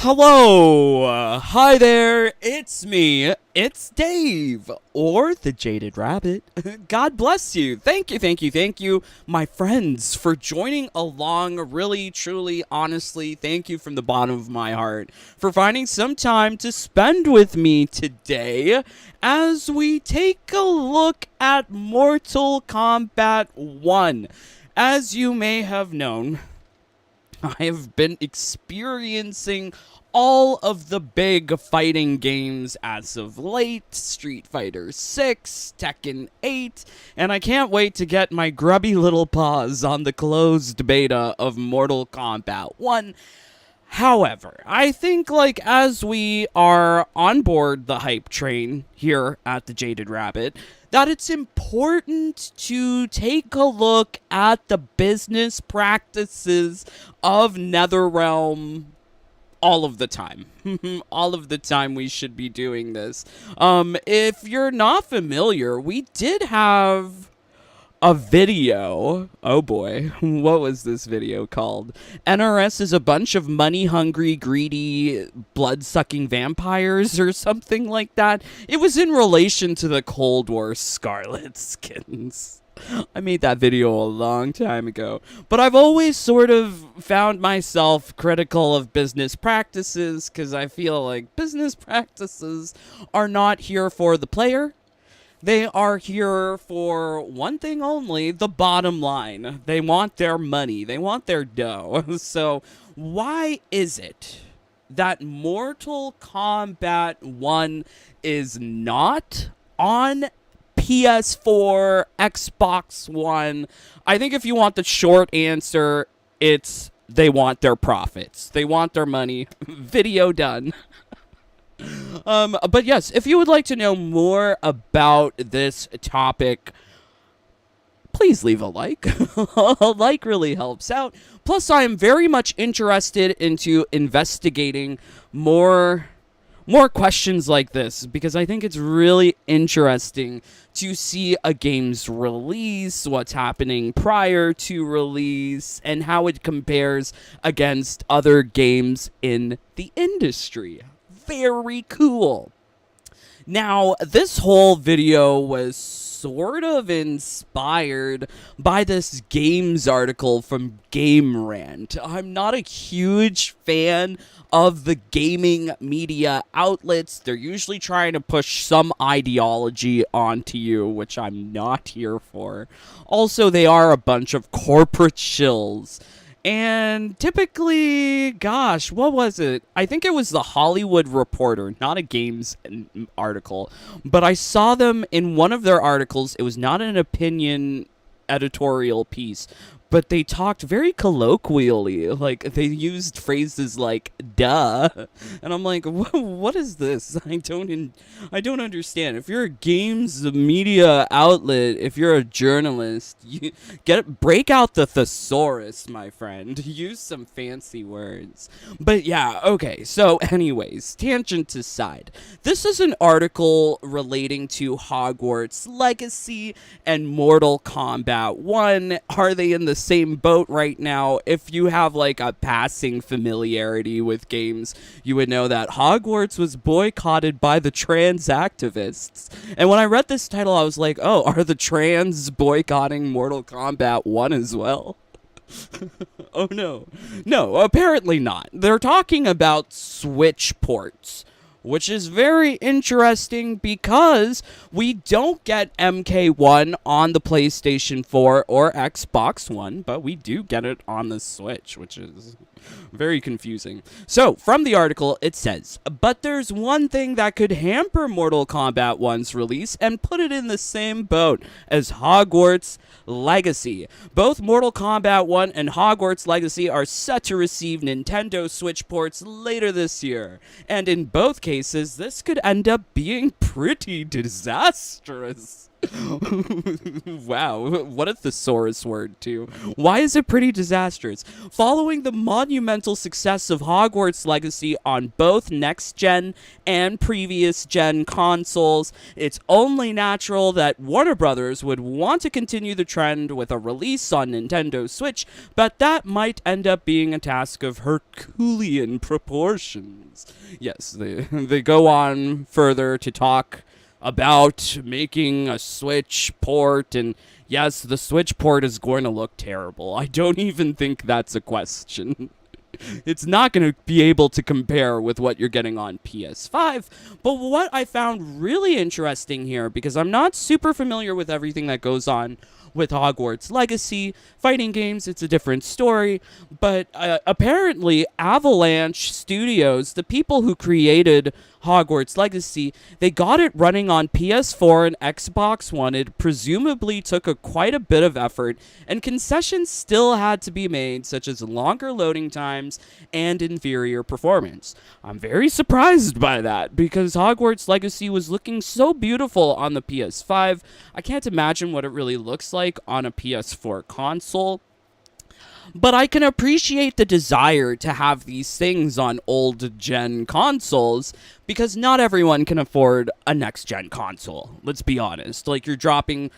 Hello! Hi there, it's me, it's Dave, or the Jaded Rabbit. God bless you. Thank you, my friends, for joining along. Really, truly, honestly, thank you from the bottom of my heart for finding some time to spend with me today as we take a look at Mortal Kombat 1. As you may have known, I have been experiencing all of the big fighting games as of late, Street Fighter 6, Tekken 8, and I can't wait to get my grubby little paws on the closed beta of Mortal Kombat 1. However, I think as we are on board the hype train here at the Jaded Rabbit, that it's important to take a look at the business practices of NetherRealm all of the time. All of the time we should be doing this. If you're not familiar, we did have a video. Oh boy, what was this video called? NRS is a bunch of money-hungry, greedy, blood-sucking vampires or something like that. It was in relation to the Cold War Scarlet skins. I made that video a long time ago, but I've always sort of found myself critical of business practices because I feel like business practices are not here for the player. They are here for one thing only, the bottom line. They want their money. They want their dough. So why is it that Mortal Kombat 1 is not on PS4, Xbox One? I think if you want the short answer, it's they want their profits. They want their money. Video done. But yes, if you would like to know more about this topic, please leave a like. A like really helps out. Plus, I am very much interested into investigating more questions like this because I think it's really interesting to see a game's release, what's happening prior to release, and how it compares against other games in the industry. Very cool. Now, this whole video was sort of inspired by this games article from Game Rant. I'm not a huge fan of the gaming media outlets. They're usually trying to push some ideology onto you, which I'm not here for. Also, they are a bunch of corporate shills. And typically, gosh, what was it? I think it was the Hollywood Reporter, not a games article. But I saw them in one of their articles. It was not an opinion editorial piece, but they talked very colloquially. Like, they used phrases like "duh," and I'm like, "What is this? I don't understand." If you're a games media outlet, if you're a journalist, you break out the thesaurus, my friend. Use some fancy words. But yeah, okay. So, anyways, tangent aside, this is an article relating to Hogwarts Legacy and Mortal Kombat 1. Are they in the same boat right now? If you have a passing familiarity with games, you would know that Hogwarts was boycotted by the trans activists. And when I read this title, I was like, oh, are the trans boycotting Mortal Kombat 1 as well? Oh no. No, apparently not. They're talking about Switch ports, which is very interesting because we don't get MK1 on the PlayStation 4 or Xbox One, but we do get it on the Switch, which is very confusing. So, from the article, it says, but there's one thing that could hamper Mortal Kombat 1's release and put it in the same boat as Hogwarts Legacy. Both Mortal Kombat 1 and Hogwarts Legacy are set to receive Nintendo Switch ports later this year, and in both cases, this could end up being pretty disastrous. Wow, what a thesaurus word, too. Why is it pretty disastrous? Following the monumental success of Hogwarts Legacy on both next-gen and previous-gen consoles, it's only natural that Warner Brothers would want to continue the trend with a release on Nintendo Switch, but that might end up being a task of Herculean proportions. Yes, they go on further to talk about making a Switch port, and yes, the Switch port is going to look terrible. I don't even think that's a question. It's not going to be able to compare with what you're getting on PS5. But what I found really interesting here, because I'm not super familiar with everything that goes on with Hogwarts Legacy, fighting games, it's a different story, but apparently Avalanche Studios, the people who created Hogwarts Legacy, they got it running on PS4 and Xbox One. It presumably took quite a bit of effort, and concessions still had to be made, such as longer loading times and inferior performance. I'm very surprised by that, because Hogwarts Legacy was looking so beautiful on the PS5. I can't imagine what it really looks like on a PS4 console. But I can appreciate the desire to have these things on old-gen consoles, because not everyone can afford a next-gen console. Let's be honest. Like, you're dropping,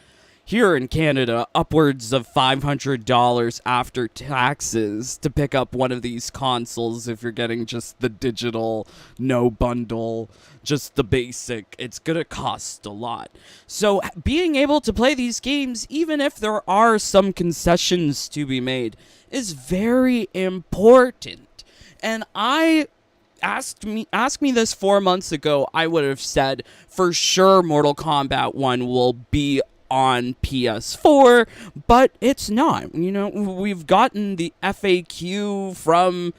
here in Canada, upwards of $500 after taxes to pick up one of these consoles if you're getting just the digital, no bundle, just the basic. It's gonna cost a lot. So being able to play these games, even if there are some concessions to be made, is very important. And ask me this 4 months ago, I would have said for sure Mortal Kombat 1 will be on PS4, but it's not. You know, we've gotten the FAQ from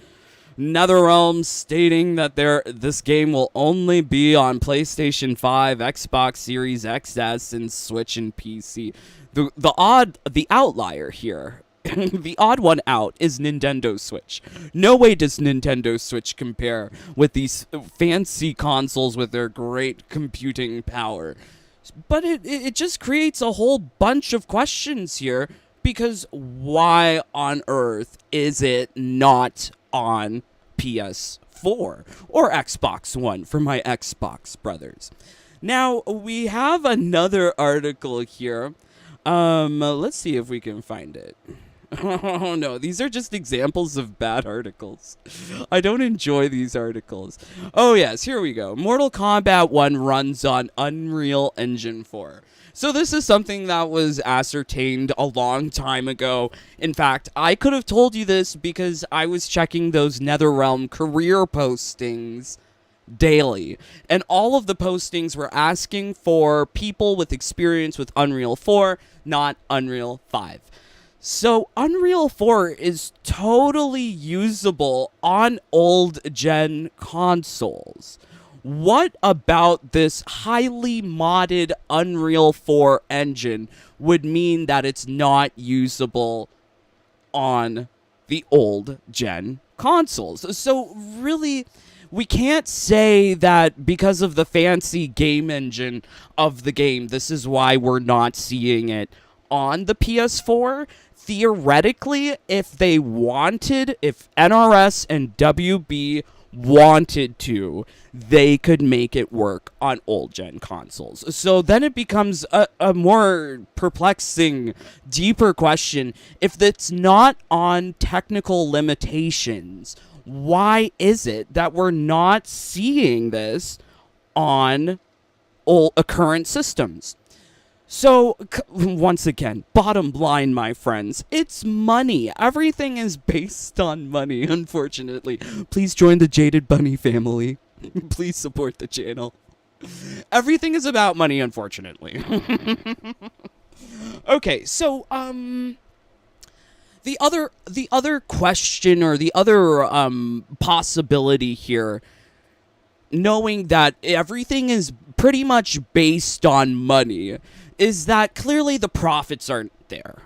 NetherRealm stating that this game will only be on PlayStation 5, Xbox Series XS, and Switch and PC. The outlier here, the odd one out, is Nintendo Switch. No way does Nintendo Switch compare with these fancy consoles with their great computing power. But it just creates a whole bunch of questions here, because why on earth is it not on PS4 or Xbox One for my Xbox brothers? Now, we have another article here. Let's see if we can find it. Oh no, these are just examples of bad articles. I don't enjoy these articles. Oh yes, here we go. Mortal Kombat 1 runs on Unreal Engine 4. So this is something that was ascertained a long time ago. In fact, I could have told you this because I was checking those NetherRealm career postings daily, and all of the postings were asking for people with experience with Unreal 4, not Unreal 5. So Unreal 4 is totally usable on old-gen consoles. What about this highly modded Unreal 4 engine would mean that it's not usable on the old-gen consoles? So really, we can't say that because of the fancy game engine of the game, this is why we're not seeing it on the PS4. Theoretically, if NRS and WB wanted to, they could make it work on old-gen consoles. So then it becomes a more perplexing, deeper question. If it's not on technical limitations, why is it that we're not seeing this on current systems? So, once again, bottom line, my friends, it's money. Everything is based on money, unfortunately. Please join the Jaded Bunny family. Please support the channel. Everything is about money, unfortunately. Okay, so, the other question, or the other possibility here, knowing that everything is pretty much based on money, is that clearly the profits aren't there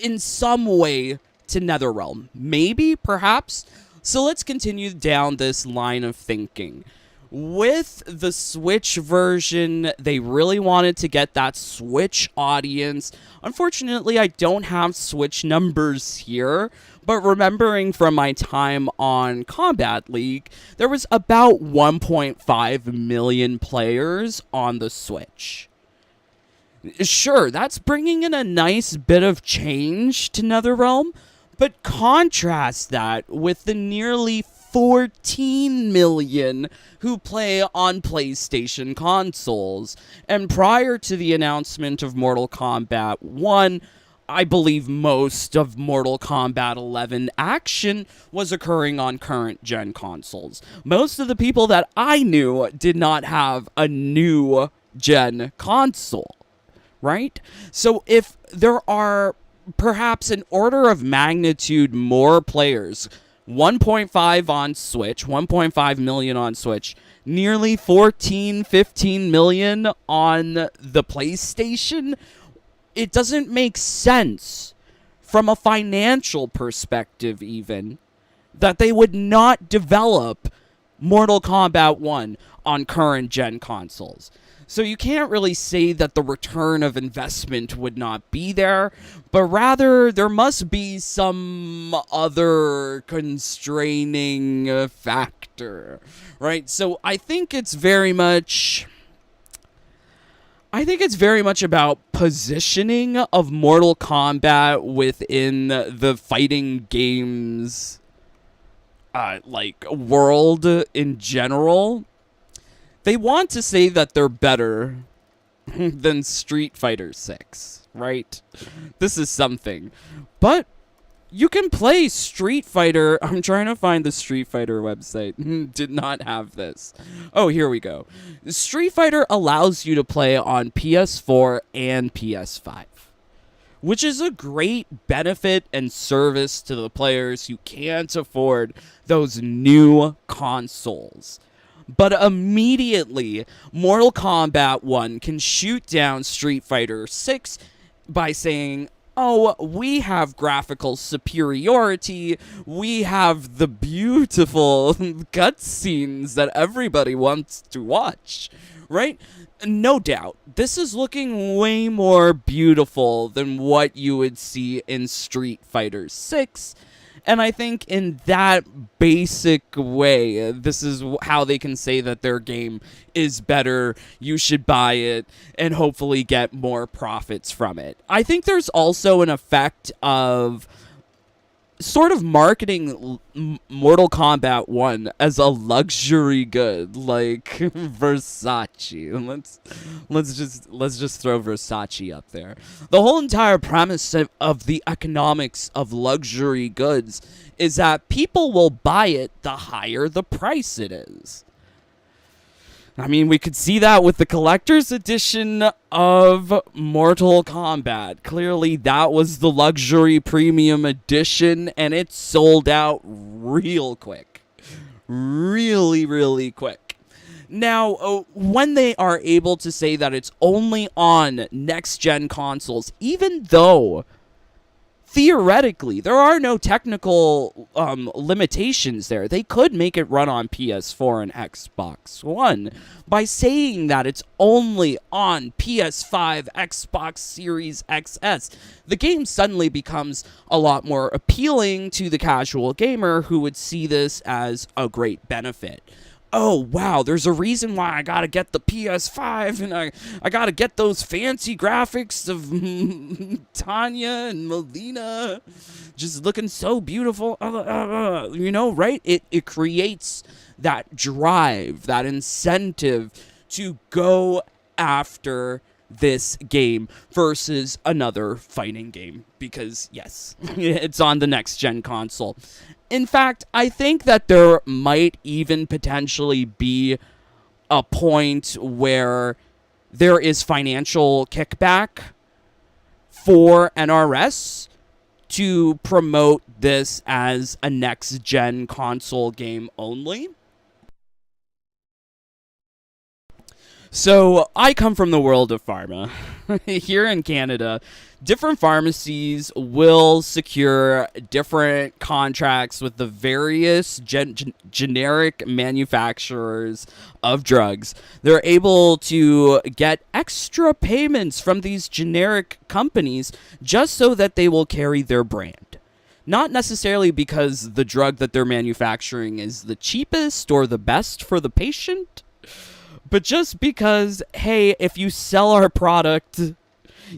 in some way to NetherRealm. Maybe, perhaps. So let's continue down this line of thinking. With the Switch version, they really wanted to get that Switch audience. Unfortunately, I don't have Switch numbers here, but remembering from my time on Combat League, there was about 1.5 million players on the Switch. Sure, that's bringing in a nice bit of change to NetherRealm, but contrast that with the nearly 14 million who play on PlayStation consoles. And prior to the announcement of Mortal Kombat 1, I believe most of Mortal Kombat 11 action was occurring on current gen consoles. Most of the people that I knew did not have a new gen console, right? So if there are perhaps an order of magnitude more players, 1.5 on Switch, 1.5 million on Switch, nearly 15 million on the PlayStation, it doesn't make sense from a financial perspective even that they would not develop Mortal Kombat 1 on current gen consoles. So you can't really say that the return of investment would not be there, but rather there must be some other constraining factor, right? So I think it's very much about positioning of Mortal Kombat within the fighting games world in general. They want to say that they're better than Street Fighter 6, right? This is something. But you can play Street Fighter. I'm trying to find the Street Fighter website. Did not have this. Oh, here we go. Street Fighter allows you to play on PS4 and PS5, which is a great benefit and service to the players who can't afford those new consoles. But immediately, Mortal Kombat 1 can shoot down Street Fighter 6 by saying, oh, we have graphical superiority, we have the beautiful cutscenes that everybody wants to watch, right? No doubt, this is looking way more beautiful than what you would see in Street Fighter 6. And I think in that basic way, this is how they can say that their game is better, you should buy it, and hopefully get more profits from it. I think there's also an effect of sort of marketing Mortal Kombat 1 as a luxury good, like Versace. Let's just throw Versace up there. The whole entire premise of the economics of luxury goods is that people will buy it the higher the price it is. I mean, we could see that with the collector's edition of Mortal Kombat. Clearly, that was the luxury premium edition, and it sold out real quick. Really, really quick. Now, when they are able to say that it's only on next-gen consoles, even though theoretically, there are no technical limitations there. They could make it run on PS4 and Xbox One by saying that it's only on PS5, Xbox Series XS. The game suddenly becomes a lot more appealing to the casual gamer who would see this as a great benefit. Oh, wow, there's a reason why I gotta get the PS5 and I gotta get those fancy graphics of Tanya and Melina just looking so beautiful, you know, right? It creates that drive, that incentive to go after this game versus another fighting game because, yes, it's on the next-gen console. In fact, I think that there might even potentially be a point where there is financial kickback for NRS to promote this as a next-gen console game only. So I come from the world of pharma. Here in Canada, different pharmacies will secure different contracts with the various generic manufacturers of drugs. They're able to get extra payments from these generic companies just so that they will carry their brand. Not necessarily because the drug that they're manufacturing is the cheapest or the best for the patient, but just because, hey, if you sell our product,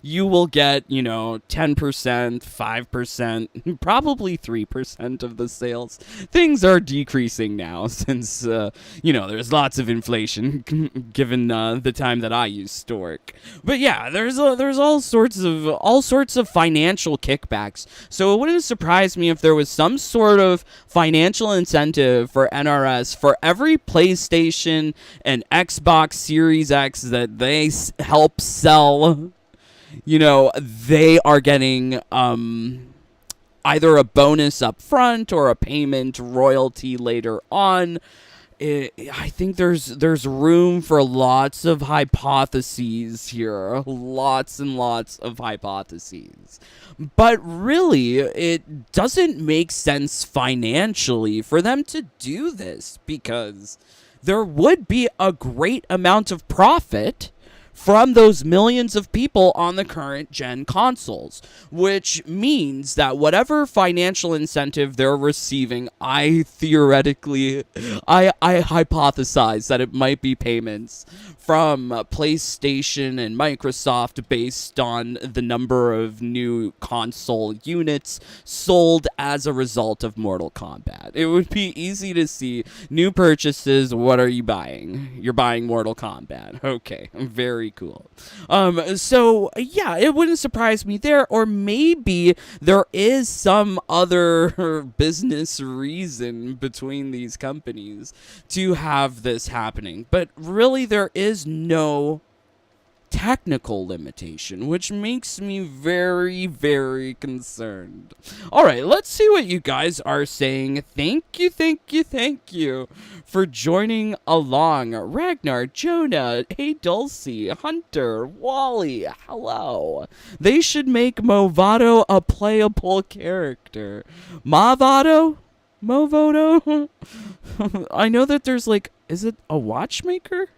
you will get, 10%, 5%, probably 3% of the sales. Things are decreasing now since, there's lots of inflation given the time that I used to work. But yeah, there's all sorts of financial kickbacks. So it wouldn't surprise me if there was some sort of financial incentive for NRS for every PlayStation and Xbox Series X that they help sell. They are getting either a bonus up front or a payment royalty later on. I think there's room for lots of hypotheses here. Lots and lots of hypotheses. But really, it doesn't make sense financially for them to do this because there would be a great amount of profit from those millions of people on the current gen consoles, which means that whatever financial incentive they're receiving, I hypothesize that it might be payments from PlayStation and Microsoft based on the number of new console units sold as a result of Mortal Kombat. It would be easy to see new purchases. What are you buying? You're buying Mortal Kombat. Okay, very cool. So yeah, it wouldn't surprise me there, or maybe there is some other business reason between these companies to have this happening, but really there is no technical limitation, which makes me very, very concerned. All right, let's see what you guys are saying. Thank you for joining along. Ragnar, Jonah, hey Dulcie, Hunter, Wally, hello. They should make Movado a playable character. Movodo? I know that there's is it a watchmaker?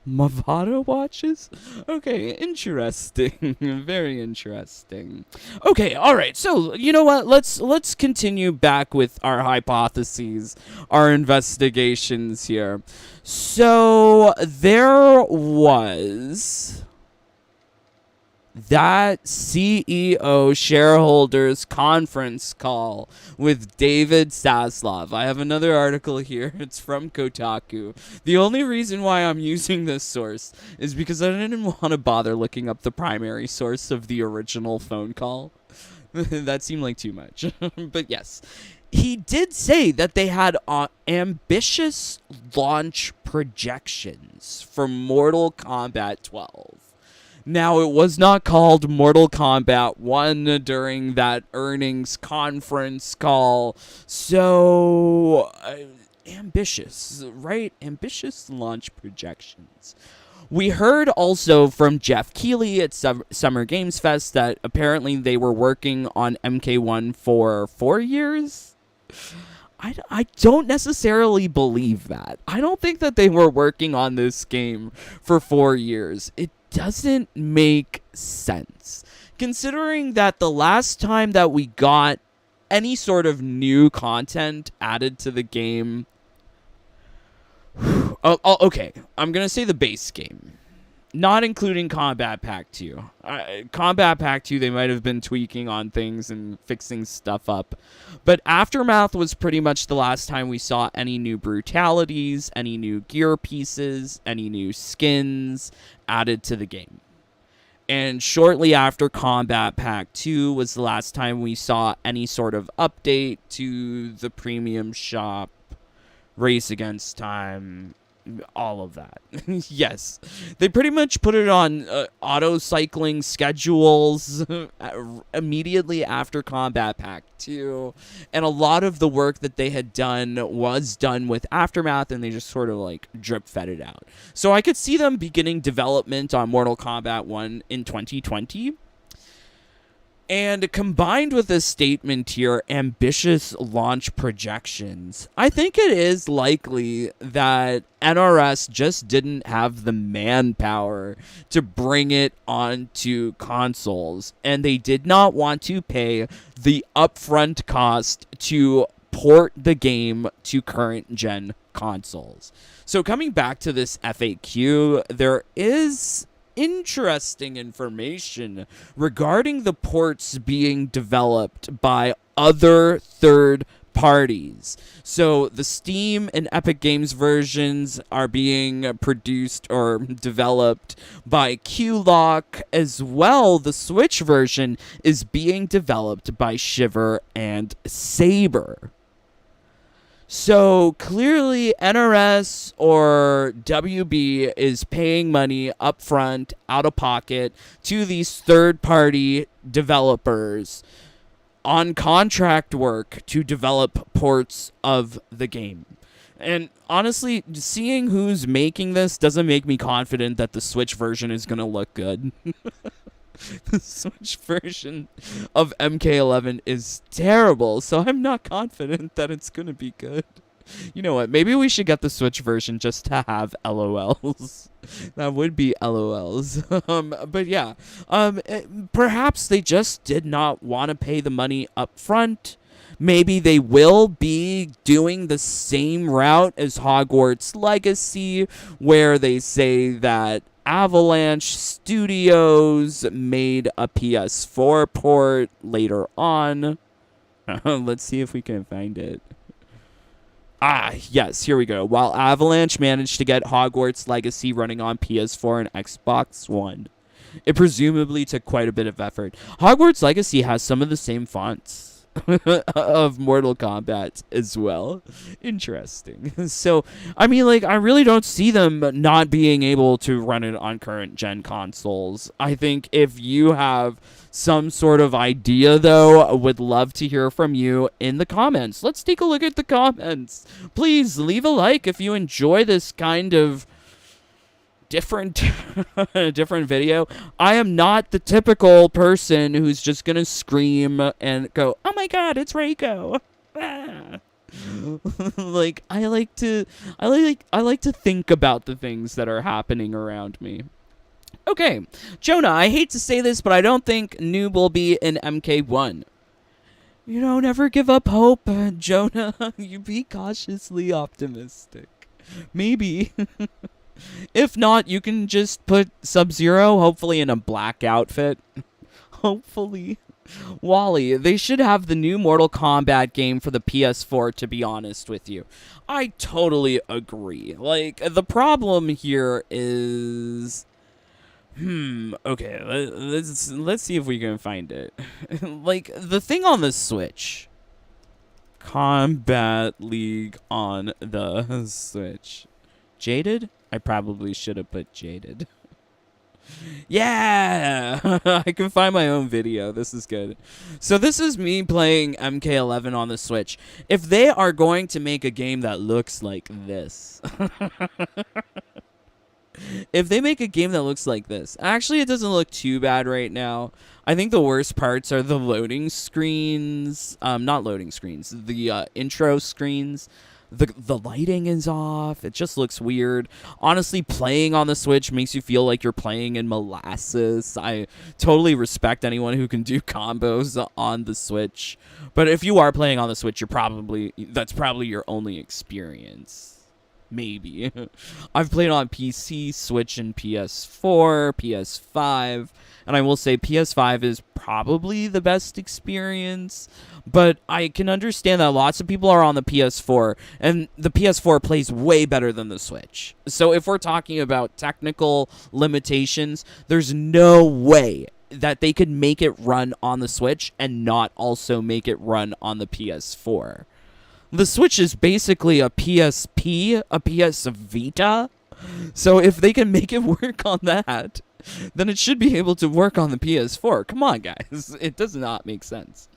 Movado watches? Okay, interesting. Very interesting. Okay, all right. So, you know what? Let's continue back with our hypotheses, our investigations here. So, there was that CEO shareholders conference call with David Zaslav. I have another article here. It's from Kotaku. The only reason why I'm using this source is because I didn't want to bother looking up the primary source of the original phone call. That seemed like too much. But yes, he did say that they had ambitious launch projections for Mortal Kombat 12. Now, it was not called Mortal Kombat 1 during that earnings conference call, so ambitious, right? Ambitious launch projections. We heard also from Jeff Keighley at Summer Games Fest that apparently they were working on MK1 for 4 years. I don't necessarily believe that. I don't think that they were working on this game for 4 years. It doesn't make sense, considering that the last time that we got any sort of new content added to the game... okay, I'm going to say the base game, not including Combat Pack 2. Combat Pack 2, they might have been tweaking on things and fixing stuff up. But Aftermath was pretty much the last time we saw any new brutalities, any new gear pieces, any new skins added to the game. And shortly after Combat Pack 2 was the last time we saw any sort of update to the premium shop, Race Against Time, all of that. Yes, they pretty much put it on auto cycling schedules immediately after Combat Pack 2, and a lot of the work that they had done was done with Aftermath, and they just sort of like drip fed it out. So I could see them beginning development on Mortal Kombat 1 in 2020. And combined with this statement here, ambitious launch projections, I think it is likely that NRS just didn't have the manpower to bring it onto consoles, and they did not want to pay the upfront cost to port the game to current gen consoles. So coming back to this FAQ, there is interesting information regarding the ports being developed by other third parties. So the Steam and Epic Games versions are being produced or developed by Q-Lock, as well the Switch version is being developed by Shiver and Saber. So clearly NRS or WB is paying money up front, out of pocket, to these third-party developers on contract work to develop ports of the game. And honestly, seeing who's making this doesn't make me confident that the Switch version is going to look good. The Switch version of MK11 is terrible, so I'm not confident that it's going to be good. You know what? Maybe we should get the Switch version just to have LOLs. That would be LOLs. But yeah, perhaps they just did not want to pay the money up front. Maybe they will be doing the same route as Hogwarts Legacy, where they say that Avalanche Studios made a PS4 port later on. Let's see if we can find it. Yes, here we go. While Avalanche managed to get Hogwarts Legacy running on PS4 and Xbox One, it presumably took quite a bit of effort. Hogwarts Legacy has some of the same fonts of Mortal Kombat as well. Interesting. So, I mean, like, I really don't see them not being able to run it on current gen consoles. I think if you have some sort of idea, though, I would love to hear from you in the comments. Let's take a look at the comments. Please leave a like if you enjoy this kind of different video. I am not the typical person who's just gonna scream and go, "Oh my god, it's Reiko." Like I like to think about the things that are happening around me. Okay, Jonah, I hate to say this, but I don't think Noob will be in MK1. You know, never give up hope, Jonah. You be cautiously optimistic. Maybe. If not, you can just put Sub-Zero, hopefully in a black outfit. Hopefully. Wally, they should have the new Mortal Kombat game for the PS4, to be honest with you. I totally agree. Like, the problem here is... okay, let's see if we can find it. Like, the thing on the Switch. Combat League on the Switch. Jaded? I probably should have put Jaded. Yeah! I can find my own video. This is good. So this is me playing MK11 on the Switch. If they are going to make a game that looks like this... If they make a game that looks like this... Actually, it doesn't look too bad right now. I think the worst parts are the loading screens. Not loading screens. The intro screens. The lighting is off. It just looks weird. Honestly, playing on the Switch makes you feel like you're playing in molasses. I totally respect anyone who can do combos on the Switch. But if you are playing on the Switch, that's probably your only experience. Maybe. I've played on PC, Switch, and PS4, PS5, and I will say PS5 is probably the best experience, but I can understand that lots of people are on the PS4, and the PS4 plays way better than the Switch. So if we're talking about technical limitations, there's no way that they could make it run on the Switch and not also make it run on the PS4. The Switch is basically a PSP, a PS Vita. So if they can make it work on that, then it should be able to work on the PS4. Come on, guys. It does not make sense.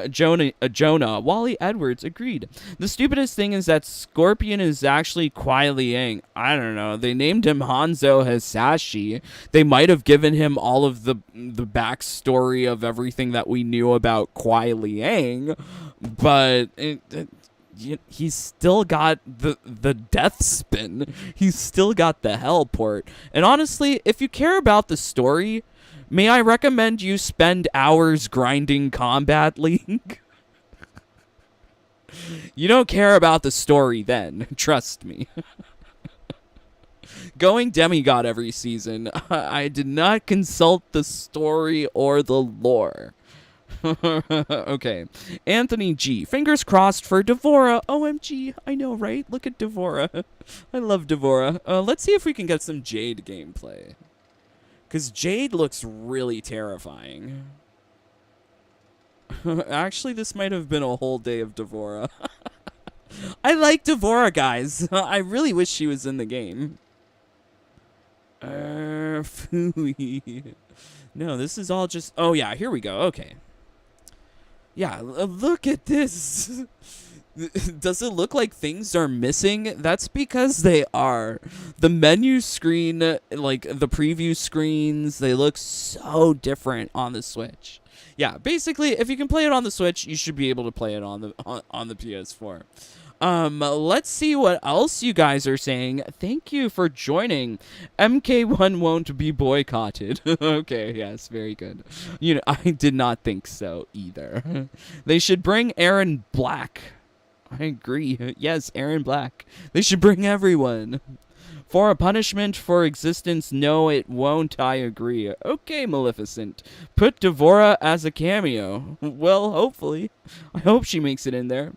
Jonah, Wally Edwards agreed. The stupidest thing is that Scorpion is actually Kuai Liang. I don't know. They named him Hanzo Hasashi. They might have given him all of the backstory of everything that we knew about Kuai Liang, but he's still got the death spin. He's still got the hell port. And honestly, if you care about the story, may I recommend you spend hours grinding Combat League? You don't care about the story then, trust me. Going demigod every season, I did not consult the story or the lore. Okay. Anthony G. Fingers crossed for Devora. OMG. I know, right? Look at Devora. I love Devora. Let's see if we can get some Jade gameplay. Because Jade looks really terrifying. Actually, this might have been a whole day of Devora. I like Devora, guys. I really wish she was in the game. Phooey. No, this is all just... Oh, yeah, here we go. Okay. Yeah, look at this. Does it look like things are missing? That's because they are. The menu screen, like the preview screens, they look so different on the Switch. Yeah, basically, if you can play it on the Switch, you should be able to play it on the PS4. Let's see what else you guys are saying. Thank you for joining. MK1 won't be boycotted. Okay, yes, very good. You know, I did not think so either. They should bring Aaron Black. I agree. Yes, Aaron Black. They should bring everyone. For a punishment for existence, no, it won't. I agree. Okay, Maleficent. Put Devora as a cameo. Well, hopefully. I hope she makes it in there.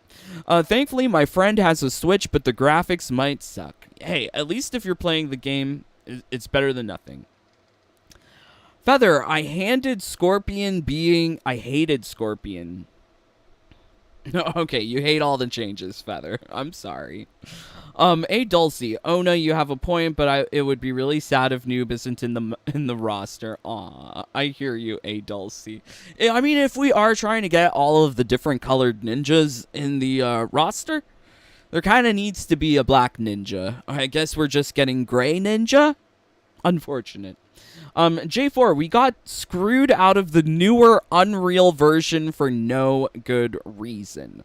Thankfully, my friend has a Switch, but the graphics might suck. Hey, at least if you're playing the game, it's better than nothing. Feather, I hated Scorpion. Okay, you hate all the changes, Feather. I'm sorry. A Dulcie, Ona, you have a point, but it would be really sad if Noob isn't in the roster. Aw, I hear you, A Dulcie. I mean, if we are trying to get all of the different colored ninjas in the roster, there kind of needs to be a black ninja. I guess we're just getting gray ninja? Unfortunate. J4, we got screwed out of the newer Unreal version for no good reason.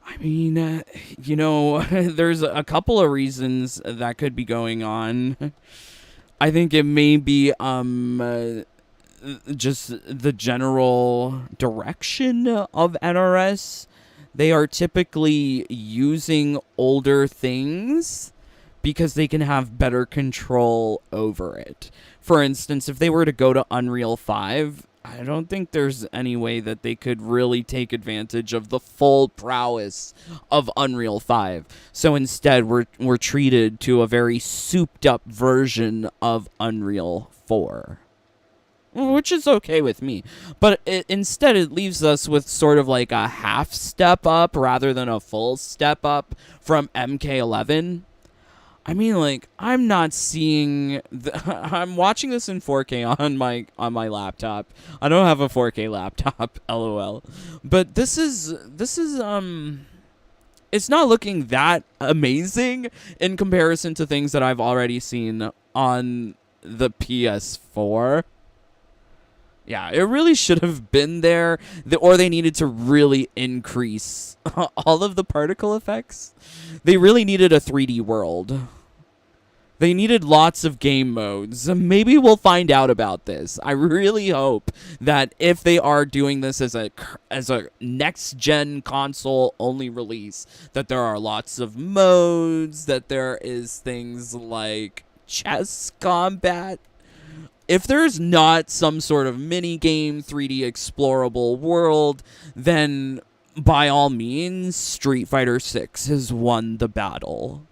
I mean, you know, there's a couple of reasons that could be going on. I think it may be just the general direction of NRS. They are typically using older things because they can have better control over it. For instance, if they were to go to Unreal 5, I don't think there's any way that they could really take advantage of the full prowess of Unreal 5. So instead, we're treated to a very souped-up version of Unreal 4. Which is okay with me. But instead, it leaves us with sort of like a half step up rather than a full step up from MK11. I mean, like, I'm not seeing... I'm watching this in 4K on my laptop. I don't have a 4K laptop, LOL. But this is it's not looking that amazing in comparison to things that I've already seen on the PS4. Yeah, it really should have been there, or they needed to really increase all of the particle effects. They really needed a 3D world. They needed lots of game modes. Maybe we'll find out about this. I really hope that if they are doing this as a next-gen console-only release, that there are lots of modes, that there is things like chess combat. If there's not some sort of mini-game, 3D explorable world, then by all means, Street Fighter 6 has won the battle.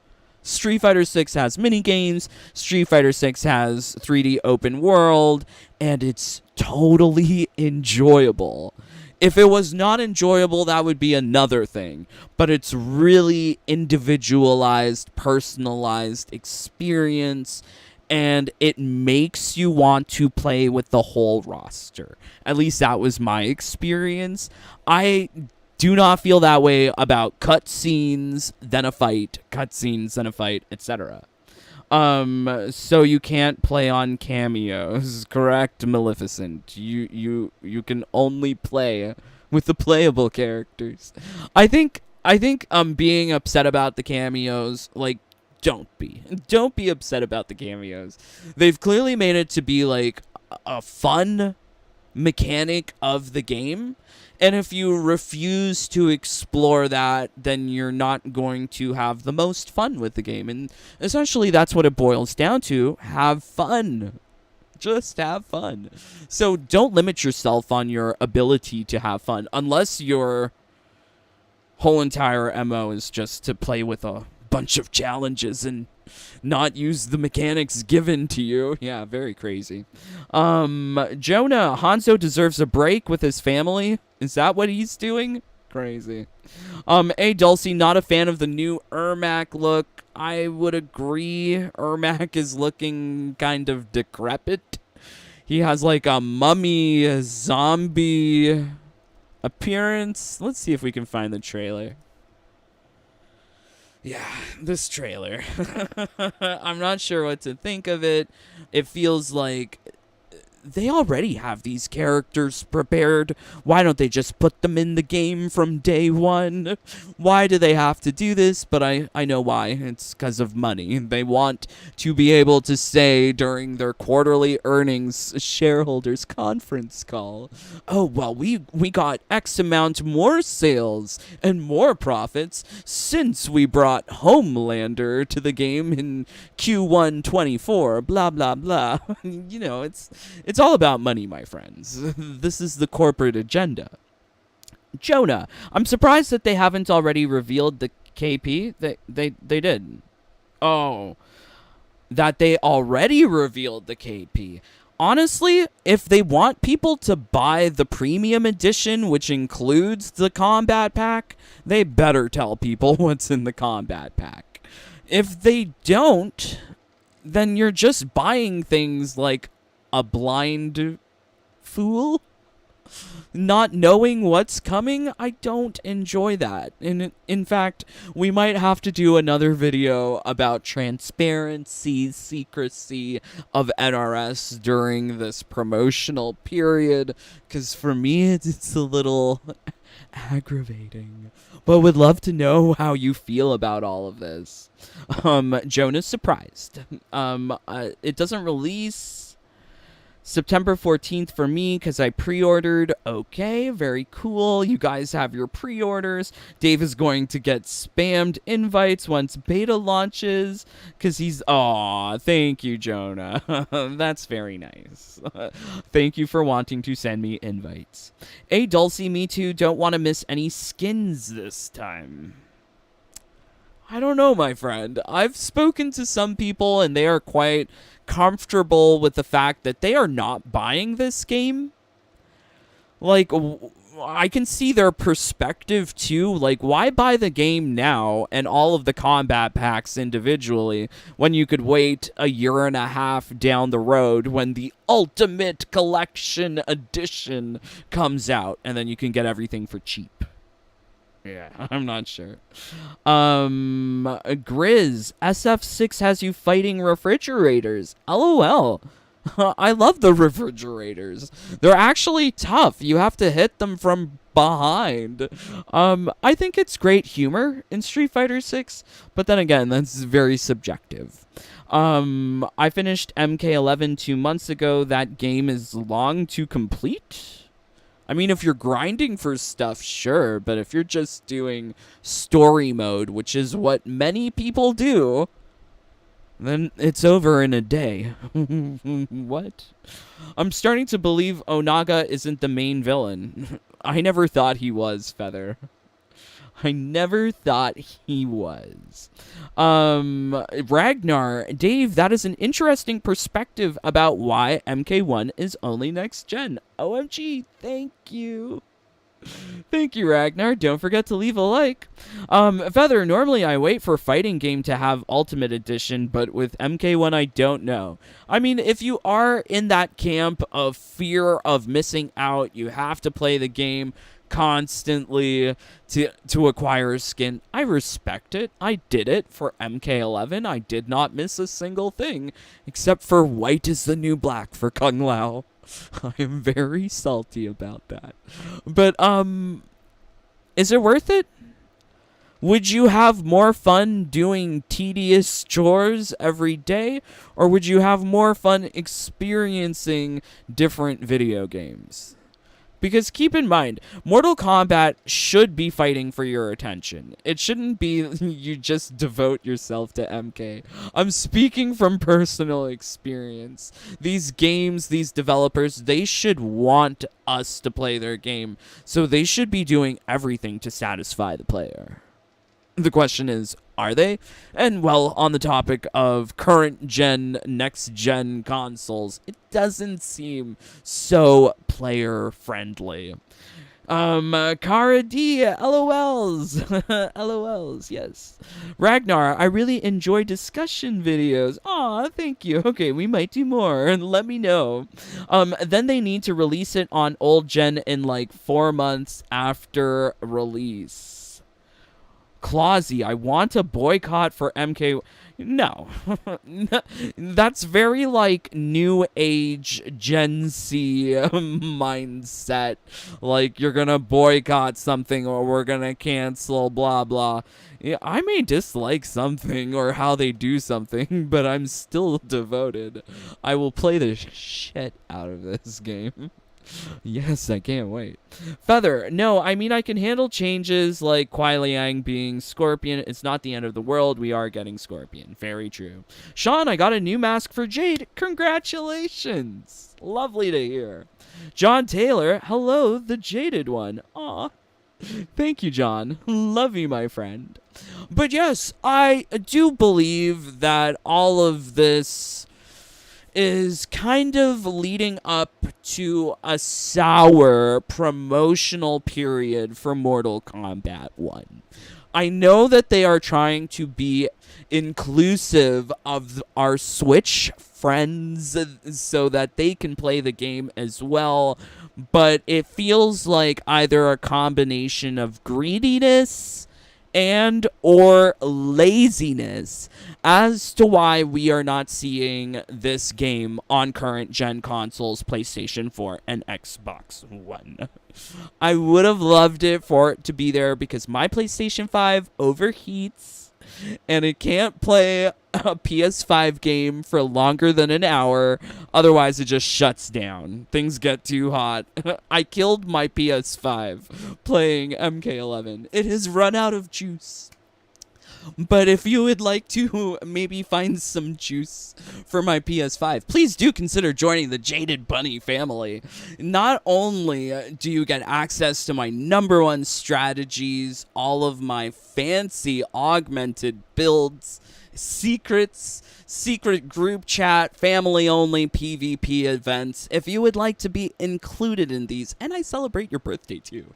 Street Fighter 6 has mini-games, Street Fighter 6 has 3D open world, and it's totally enjoyable. If it was not enjoyable, that would be another thing. But it's really individualized, personalized experience, and it makes you want to play with the whole roster. At least that was my experience. I do not feel that way about cutscenes, then a fight, cutscenes, then a fight, etc. So you can't play on cameos, correct, Maleficent? You can only play with the playable characters. I think being upset about the cameos, like, don't be upset about the cameos. They've clearly made it to be like a fun mechanic of the game. And if you refuse to explore that, then you're not going to have the most fun with the game. And essentially, that's what it boils down to. Have fun. Just have fun. So don't limit yourself on your ability to have fun. Unless your whole entire MO is just to play with a bunch of challenges and not use the mechanics given to you. Yeah, very crazy. Jonah, Hanzo deserves a break with his family. Is that what he's doing? Crazy. A Dulcie, not a fan of the new Ermac look. I would agree. Ermac is looking kind of decrepit. He has like a mummy zombie appearance. Let's see if we can find the trailer. Yeah, this trailer. I'm not sure what to think of it. It feels like they already have these characters prepared. Why don't they just put them in the game from day one? Why do they have to do this? But I know why. It's because of money. They want to be able to say during their quarterly earnings shareholders conference call, oh, well, we got X amount more sales and more profits since we brought Homelander to the game in Q1 24, blah, blah, blah. You know, it's all about money, my friends. This is the corporate agenda. Jonah, I'm surprised that they haven't already revealed the KP. They did. Oh, that they already revealed the KP. Honestly, if they want people to buy the premium edition, which includes the combat pack, they better tell people what's in the combat pack. If they don't, then you're just buying things like a blind fool, not knowing what's coming. I don't enjoy that. And in fact, we might have to do another video about transparency, secrecy of NRS during this promotional period, because for me, it's a little aggravating. But would love to know how you feel about all of this. Jonah's surprised. It doesn't release September 14th for me because I pre-ordered. Okay, very cool. You guys have your pre-orders. Dave is going to get spammed invites once beta launches because he's... Aw, thank you, Jonah. That's very nice. Thank you for wanting to send me invites. Hey, Dulcie, me too. Don't want to miss any skins this time. I don't know, my friend. I've spoken to some people and they are quite comfortable with the fact that they are not buying this game. Like, I can see their perspective too. Like, why buy the game now and all of the combat packs individually when you could wait a year and a half down the road when the Ultimate Collection Edition comes out and then you can get everything for cheap? Yeah, I'm not sure. Grizz, SF6 has you fighting refrigerators. LOL. I love the refrigerators. They're actually tough. You have to hit them from behind. I think it's great humor in Street Fighter 6, but then again, that's very subjective. I finished MK1 2 months ago. That game is long to complete. I mean, if you're grinding for stuff, sure, but if you're just doing story mode, which is what many people do, then it's over in a day. What? I'm starting to believe Onaga isn't the main villain. I never thought he was, Feather. I never thought he was. Ragnar, Dave, that is an interesting perspective about why MK1 is only next gen. OMG, thank you. Thank you, Ragnar. Don't forget to leave a like. Feather, normally I wait for fighting game to have Ultimate Edition, but with MK1 I don't know. I mean, if you are in that camp of fear of missing out, you have to play the game constantly to acquire a skin. I respect it. I did it for MK11. I did not miss a single thing, except for white is the new black for Kung Lao. I am very salty about that. But, is it worth it? Would you have more fun doing tedious chores every day, or would you have more fun experiencing different video games? Because keep in mind, Mortal Kombat should be fighting for your attention. It shouldn't be you just devote yourself to MK. I'm speaking from personal experience. These games, these developers, they should want us to play their game. So they should be doing everything to satisfy the player. The question is, are they? And, well, on the topic of current gen, next gen consoles, it doesn't seem so player friendly. Cara D, LOLs. LOLs, yes. Ragnar, I really enjoy discussion videos. Aw, thank you. Okay, we might do more. Let me know. Then they need to release it on old gen in like 4 months after release. Clausy, I want a boycott for MK. No. That's very like new age Gen Z mindset. Like, you're gonna boycott something or we're gonna cancel, blah, blah. Yeah, I may dislike something or how they do something, but I'm still devoted. I will play the shit out of this game. Yes, I can't wait. Feather, no, I mean I can handle changes like Kuai Liang being Scorpion. It's not the end of the world. We are getting Scorpion. Very true. Sean, I got a new mask for Jade. Congratulations. Lovely to hear. John Taylor, hello, the Jaded one. Aw. Thank you, John. Love you, my friend. But yes, I do believe that all of this is kind of leading up to a sour promotional period for Mortal Kombat 1. I know that they are trying to be inclusive of our Switch friends so that they can play the game as well, but it feels like either a combination of greediness and or laziness as to why we are not seeing this game on current gen consoles, PlayStation 4 and Xbox One. I would have loved it for it to be there because my PlayStation 5 overheats and it can't play a PS5 game for longer than an hour. Otherwise, it just shuts down. Things get too hot. I killed my PS5 playing MK11. It has run out of juice. But if you would like to maybe find some juice for my PS5, please do consider joining the Jaded Bunny family. Not only do you get access to my #1 strategies, all of my fancy augmented builds, secrets, secret group chat, family-only PvP events, if you would like to be included in these, and I celebrate your birthday too.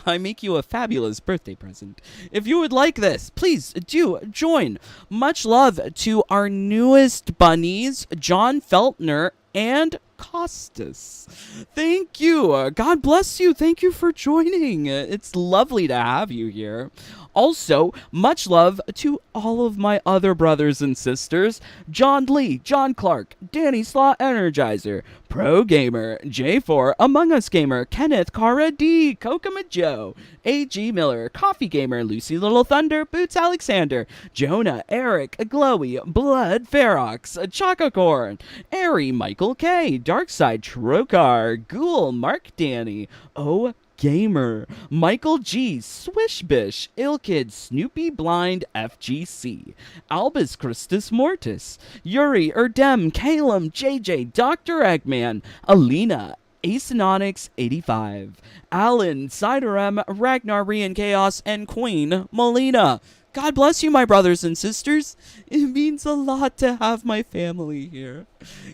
I make you a fabulous birthday present. If you would like this, please do join. Much love to our newest bunnies, John Feltner and Costas. Thank you. God bless you. Thank you for joining. It's lovely to have you here. Also, much love to all of my other brothers and sisters, John Lee, John Clark, Danny Slaw Energizer, Pro Gamer, J4, Among Us Gamer, Kenneth, Cara D, Kokama Joe, A.G. Miller, Coffee Gamer, Lucy Little Thunder, Boots Alexander, Jonah, Eric, Glowy, Blood, Ferox, Chococorn, Airy, Michael K, Darkside, Trokar, Ghoul, Mark Danny, O. Gamer, Michael G, Swishbish, Ilkid, Snoopy Blind, FGC, Albus Christus Mortis, Yuri, Erdem, Calum, JJ, Dr. Eggman, Alina, Acenonics 85, Alan, Ciderem, Ragnar, Rian Chaos, and Queen Melina. God bless you, my brothers and sisters. It means a lot to have my family here.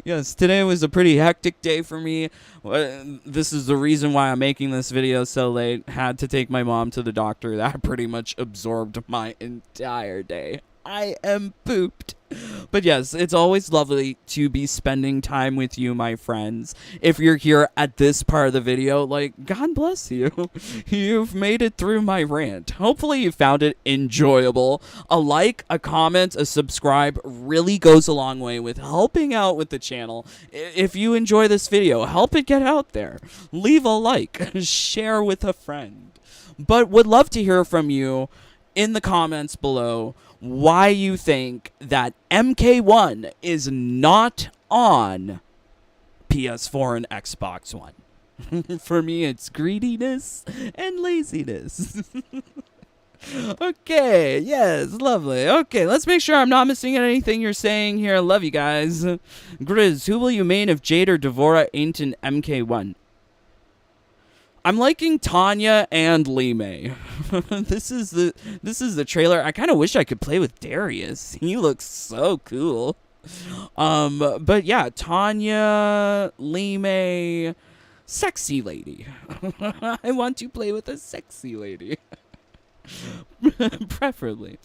Yes, today was a pretty hectic day for me. This is the reason why I'm making this video so late. Had to take my mom to the doctor. That pretty much absorbed my entire day. I am pooped. But yes, it's always lovely to be spending time with you, my friends. If you're here at this part of the video, like, God bless you. You've made it through my rant. Hopefully you found it enjoyable. A like, a comment, a subscribe really goes a long way with helping out with the channel. If you enjoy this video, help it get out there. Leave a like, share with a friend. But would love to hear from you in the comments below why you think that MK1 is not on PS4 and Xbox One. For me, it's greediness and laziness. Okay, yes, lovely. Okay, let's make sure I'm not missing anything you're saying here. I love you guys. Grizz, who will you main if Jade or Devora ain't in MK1? I'm liking Tanya and Lee May. This is the trailer. I kind of wish I could play with Darius. He looks so cool. But yeah, Tanya, Lee May, sexy lady. I want to play with a sexy lady. Preferably.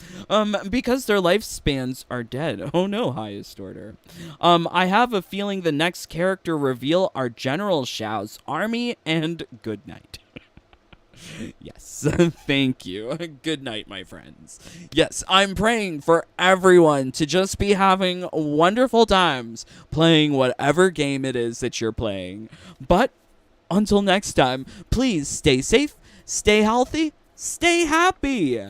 Because their lifespans are dead. Oh no, highest order. I have a feeling the next character reveal are General Shao's army and good night. Yes, thank you. Good night, my friends. Yes, I'm praying for everyone to just be having wonderful times playing whatever game it is that you're playing. But until next time, please stay safe, stay healthy, stay happy.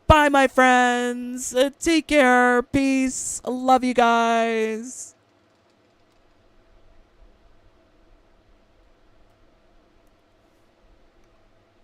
Bye, my friends. Take care. Peace. Love you guys.